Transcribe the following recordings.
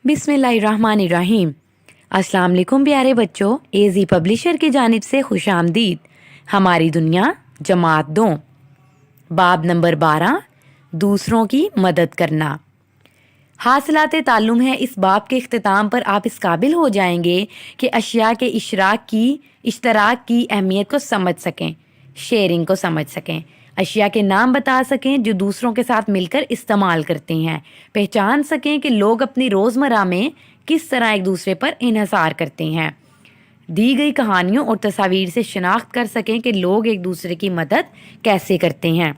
बिस्मिल्लाहिर्रहमानिर्रहीम। अस्सलाम वालेकुम प्यारे बच्चों, एजी पब्लिशर की जानिब से खुश आमदीद। हमारी दुनिया जमात 2 बाब नंबर 12 दूसरों की मदद करना। हासिलाते ताल्लुम है। इस बाब के इख्तिताम पर आप इस काबिल हो जाएंगे कि अशिया के इश्तराक की अहमियत को समझ सकें, शेयरिंग को समझ सकें, अशिया के नाम बता सकें जो दूसरों के साथ मिलकर इस्तेमाल करते हैं, पहचान सकें कि लोग अपनी रोज़मर्रा में किस तरह एक दूसरे पर इन्हसार करते हैं, दी गई कहानियों और तस्वीर से शिनाख्त कर सकें कि लोग एक दूसरे की मदद कैसे करते हैं।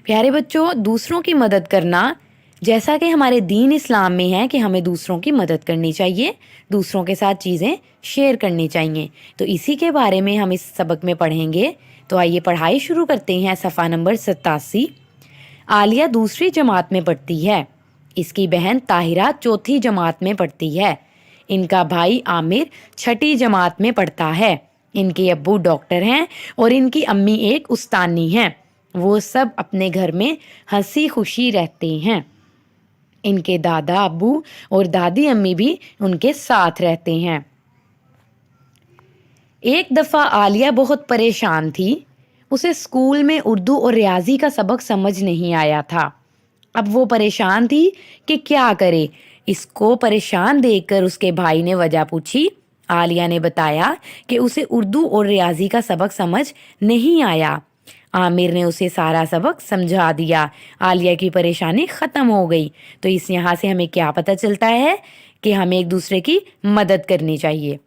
प्यारे बच्चों, दूसरों की मदद करना जैसा कि हमारे दीन इस्लाम में है कि हमें दूसरों की मदद करनी चाहिए, दूसरों के साथ चीज़ें शेयर करनी चाहिए, तो इसी के बारे में हम इस सबक में पढ़ेंगे। तो आइए पढ़ाई शुरू करते हैं। सफ़ा नंबर 87। आलिया दूसरी जमात में पढ़ती है, इसकी बहन ताहिरा चौथी जमात में पढ़ती है, इनका भाई आमिर छठी जमात में पढ़ता है, इनके अब्बू डॉक्टर हैं और इनकी अम्मी एक उस्तानी हैं। वो सब अपने घर में हंसी खुशी रहते हैं। इनके दादा अब्बू और दादी अम्मी भी उनके साथ रहते हैं। एक दफ़ा आलिया बहुत परेशान थी। उसे स्कूल में उर्दू और रियाजी का सबक समझ नहीं आया था। अब वो परेशान थी कि क्या करे। इसको परेशान देखकर उसके भाई ने वजह पूछी। आलिया ने बताया कि उसे उर्दू और रियाजी का सबक समझ नहीं आया। आमिर ने उसे सारा सबक समझा दिया। आलिया की परेशानी ख़त्म हो गई। तो इस यहाँ से हमें क्या पता चलता है कि हमें एक दूसरे की मदद करनी चाहिए।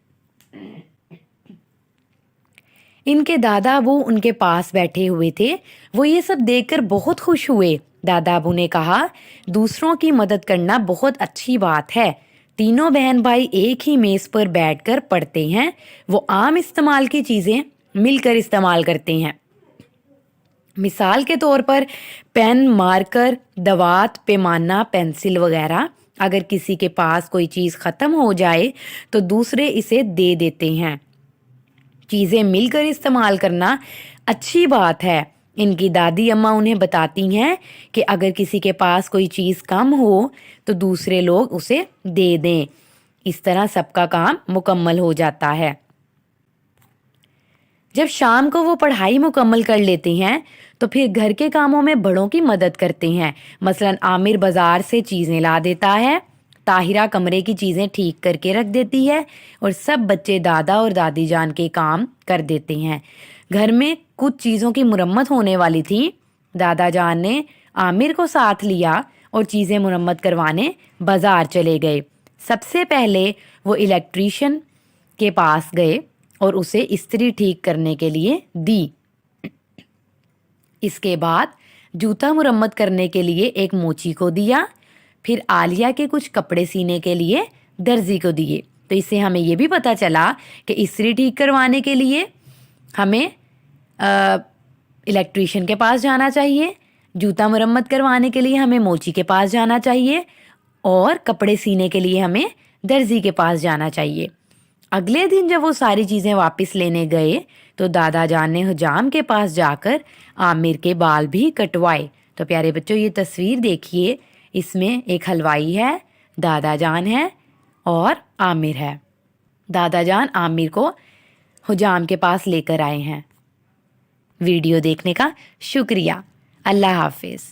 इनके दादा अबू उनके पास बैठे हुए थे। वो ये सब देखकर बहुत खुश हुए। दादा अबू ने कहा, दूसरों की मदद करना बहुत अच्छी बात है। तीनों बहन भाई एक ही मेज़ पर बैठकर पढ़ते हैं। वो आम इस्तेमाल की चीज़ें मिलकर इस्तेमाल करते हैं। मिसाल के तौर पर पेन, मार्कर, दवात, पैमाना, पेंसिल वगैरह। अगर किसी के पास कोई चीज़ ख़त्म हो जाए तो दूसरे इसे दे देते हैं। चीज़ें मिलकर इस्तेमाल करना अच्छी बात है। इनकी दादी अम्मा उन्हें बताती हैं कि अगर किसी के पास कोई चीज़ कम हो तो दूसरे लोग उसे दे दें। इस तरह सबका काम मुकम्मल हो जाता है। जब शाम को वो पढ़ाई मुकम्मल कर लेते हैं तो फिर घर के कामों में बड़ों की मदद करते हैं। मसलन आमिर बाज़ार से चीज़ें ला देता है, ताहिरा कमरे की चीज़ें ठीक करके रख देती है और सब बच्चे दादा और दादी जान के काम कर देते हैं। घर में कुछ चीज़ों की मुरम्मत होने वाली थी। दादा जान ने आमिर को साथ लिया और चीज़ें मुरम्मत करवाने बाज़ार चले गए। सबसे पहले वो इलेक्ट्रीशियन के पास गए और उसे इस्त्री ठीक करने के लिए दी। इसके बाद जूता मुरम्मत करने के लिए एक मोची को दिया। फिर आलिया के कुछ कपड़े सीने के लिए दर्जी को दिए। तो इससे हमें ये भी पता चला कि इस्त्री ठीक करवाने के लिए हमें इलेक्ट्रीशियन के पास जाना चाहिए, जूता मुरम्मत करवाने के लिए हमें मोची के पास जाना चाहिए और कपड़े सीने के लिए हमें दर्जी के पास जाना चाहिए। अगले दिन जब वो सारी चीज़ें वापस लेने गए तो दादा जान ने हुजाम के पास जाकर आमिर के बाल भी कटवाए। तो प्यारे बच्चों, ये तस्वीर देखिए, इसमें एक हलवाई है, दादा जान है और आमिर है। दादा जान आमिर को हुजाम के पास लेकर आए हैं। वीडियो देखने का शुक्रिया। अल्लाह हाफिज़।